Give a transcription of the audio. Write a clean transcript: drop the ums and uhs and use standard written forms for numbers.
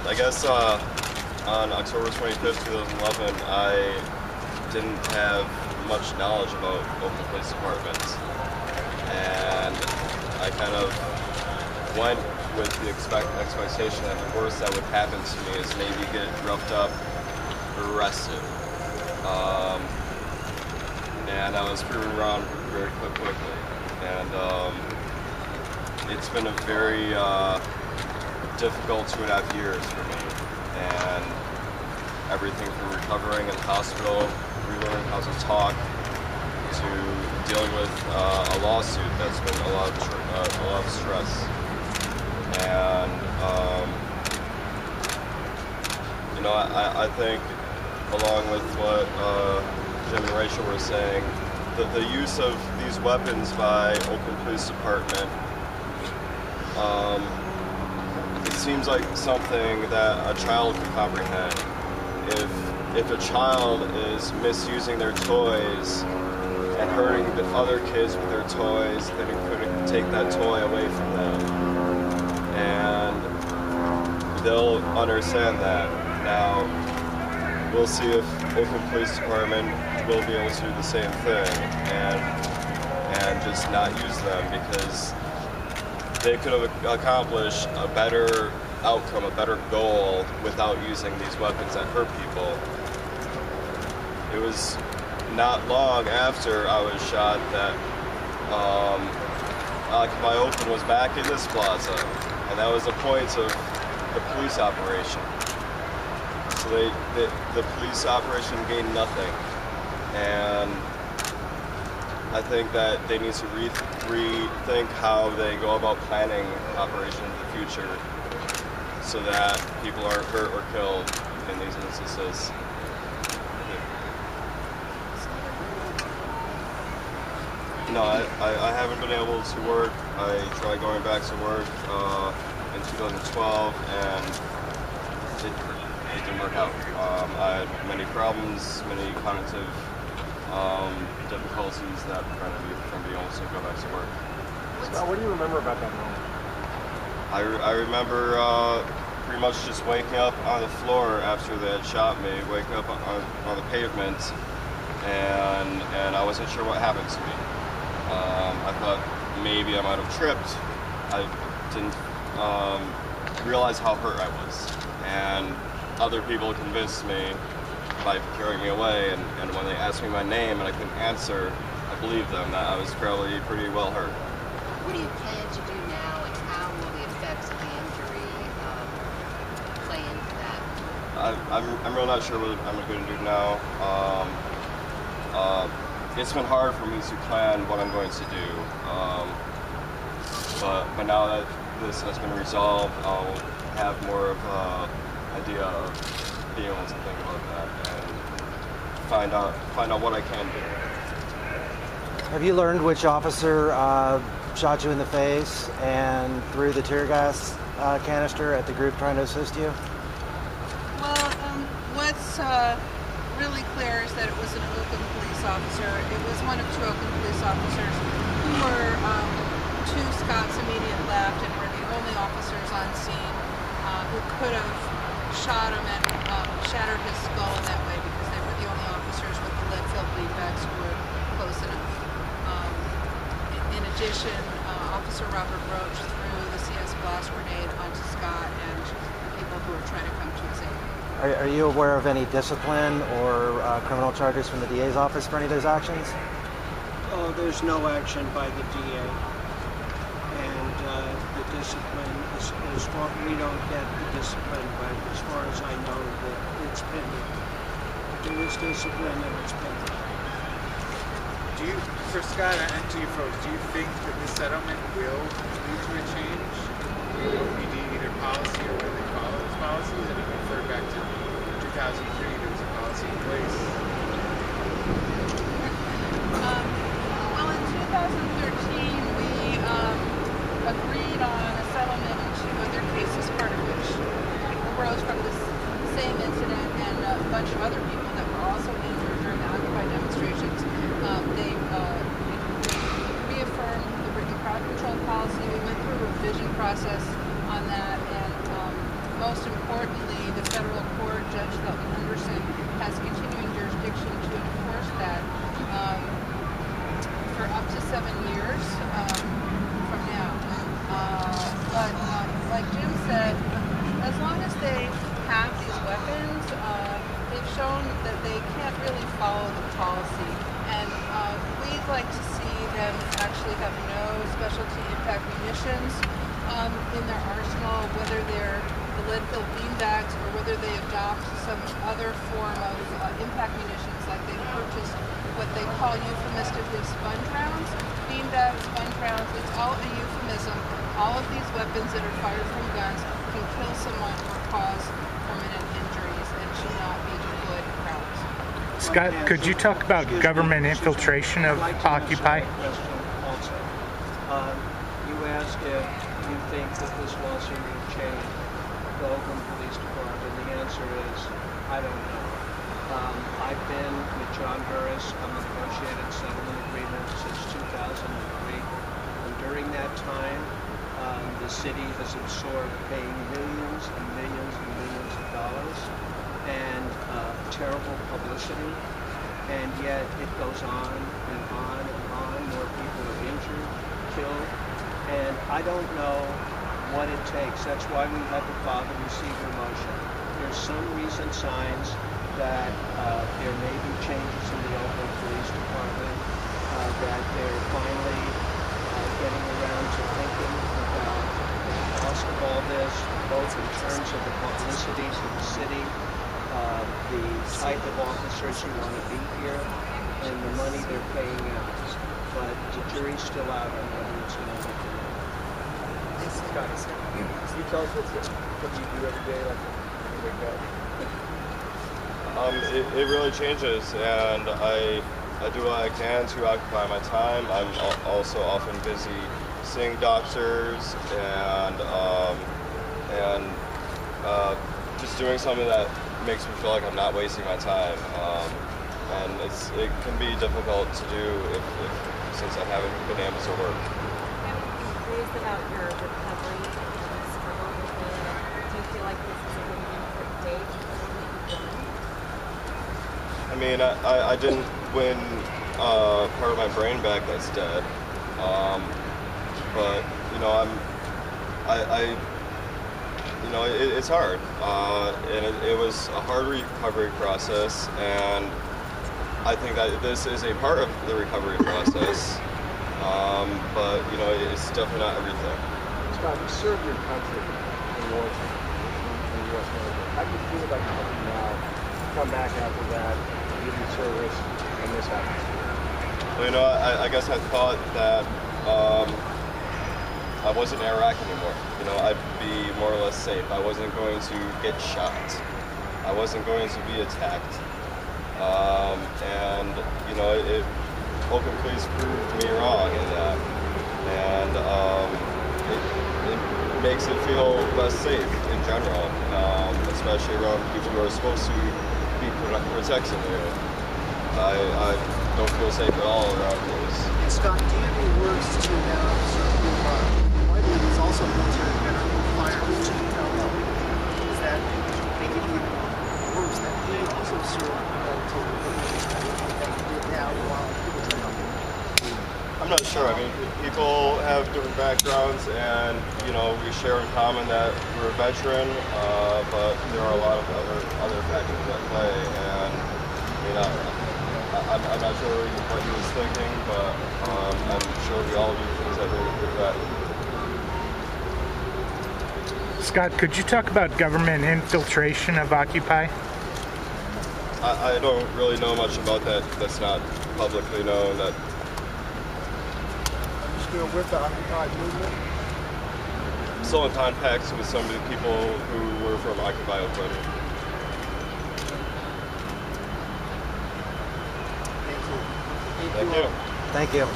I guess on October 25th, 2011, I didn't have much knowledge about Oakland Police Department, and I kind of went with the expectation that the worst that would happen to me is maybe get roughed up or arrested. And I was proven wrong very quickly. And it's been a very difficult 2.5 years for me. And everything from recovering in the hospital, relearning how to talk, to dealing with a lawsuit that's been a lot of stress. And you know, I think, along with what Jim and Rachel were saying, that the use of these weapons by Oakland Police Department, it seems like something that a child could comprehend. If a child is misusing their toys and hurting the other kids with their toys, then it could take that toy away from them. And they'll understand that. Now, we'll see if Oakland Police Department will be able to do the same thing and just not use them, because they could have accomplished a better outcome, a better goal without using these weapons that hurt people. It was not long after I was shot that Occupy Oakland was back in this plaza, and that was the point of the police operation. So the police operation gained nothing, and I think that they need to rethink how they go about planning operation in the future, so that people aren't hurt or killed in these instances. No, I haven't been able to work. I tried going back to work in 2012, and it didn't work out. I had many problems, many cognitive difficulties that prevented me from being able to go back to work. Scott, what do you remember about that moment? I remember pretty much just waking up on the floor after they had shot me, waking up on the pavement, and I wasn't sure what happened to me. I thought maybe I might have tripped. I didn't realize how hurt I was, and other people convinced me by carrying me away, and when they asked me my name and I couldn't answer, I believed them that I was probably pretty well hurt. What do you plan to do now, and how will the effects of the injury play into that? I'm really not sure what I'm going to do now. It's been hard for me to plan what I'm going to do, but now that this has been resolved, I'll have more of an idea of being able to think about that and find out what I can do. Have you learned which officer shot you in the face and threw the tear gas canister at the group trying to assist you? Well, what's really clear is that it was an Oakland police officer. It was one of 2 Oakland police officers who were to Scott's immediate left and were the only officers on scene who could have shot him and shattered his skull in that way, because they were the only officers with the lead-filled bleed bags who were close enough. In addition, Officer Robert Roach threw the CS blast grenade onto Scott and the people who were trying to come to his aid. Are you aware of any discipline or criminal charges from the DA's office for any of those actions? Oh, there's no action by the DA, and the discipline is we don't get the discipline, but as far as I know, it's pending. There is discipline and it's pending. For Scott and to you folks, do you think that this settlement will lead to a change in OPD, either policy or whether they follow those policies? And if you refer back to 2003, there was a policy in place. Well, in 2013, we agreed on a settlement in 2 other cases, part of which arose from this same incident, and a bunch of other people that were also injured during the Occupy demonstrations. They reaffirmed the crowd control policy. We went through a revision process on that, and most importantly, the federal court, Judge Felton Henderson, has continuing jurisdiction to enforce that for up to 7 years from now. But like Jim said, as long as they have these weapons, they've shown that they can't really follow the policy. And we'd like to see them actually have no specialty impact munitions in their arsenal, whether they're the lead-filled beanbags or whether they adopt some other form of impact munitions, like they purchased what they call euphemistically sponge rounds. Beanbags, sponge rounds, it's all a euphemism. All of these weapons that are fired from guns can kill someone or cause permanent injuries and should not be deployed in crowds. Scott, could you talk about government infiltration of Occupy? You asked if you think that this lawsuit will change the Oakland Police Department. The answer is, I don't know. I've been with John Burris on the negotiated settlement agreement since 2003. And during that time, the city has absorbed paying millions and millions and millions of dollars and terrible publicity. And yet it goes on and on and on. More people are injured, killed. And I don't know what it takes. That's why we had to file the receiver motion. There's some recent signs that there may be changes in the Oakland Police Department, that they're finally getting around to thinking about the cost of all this, both in terms of the publicity to the city, the type of officers who want to be here, and the money they're paying out. But the jury's still out on whether it's going to look or not. Scott, can you tell us what you do every day, like when you wake up? It really changes, and I do what I can to occupy my time. I'm also often busy seeing doctors and just doing something that makes me feel like I'm not wasting my time. And it can be difficult to do since I haven't been able to work. Curious about your recovery and struggle with it. Do you feel like this is a really important stage for what you've done? I mean, I didn't win part of my brain back that's dead, but you know, it's hard, and it was a hard recovery process, and I think that this is a part of the recovery process, but you know, it's definitely not everything. Scott, you served your country in wartime in the U.S. military. How do you feel about your now? Come back after that, give you service, and this happens? Well, you know, I guess I thought that I wasn't in Iraq anymore. You know, I'd be more or less safe. I wasn't going to get shot. I wasn't going to be attacked. And you know, Oakland Police proved me wrong in that, and it makes it feel less safe in general, especially around people who are supposed to be protecting you. I don't feel safe at all around those. And Scott, do you have any words to now why do you also military veteran fires to tell them? Is that making it even worse that he also served military that you did now while people try to help you? I'm not sure. I mean, people have different backgrounds, and you know, we share in common that we're a veteran, but there are a lot of other factors at play, and you know, I'm not sure what he was thinking, but I'm sure we all do things that we regret. Scott, could you talk about government infiltration of Occupy? I don't really know much about that. That's not publicly known. That. Are you still with the Occupy movement? Still in contact with some of the people who were from Occupy Oakland. Thank you. Thank you. Thank you.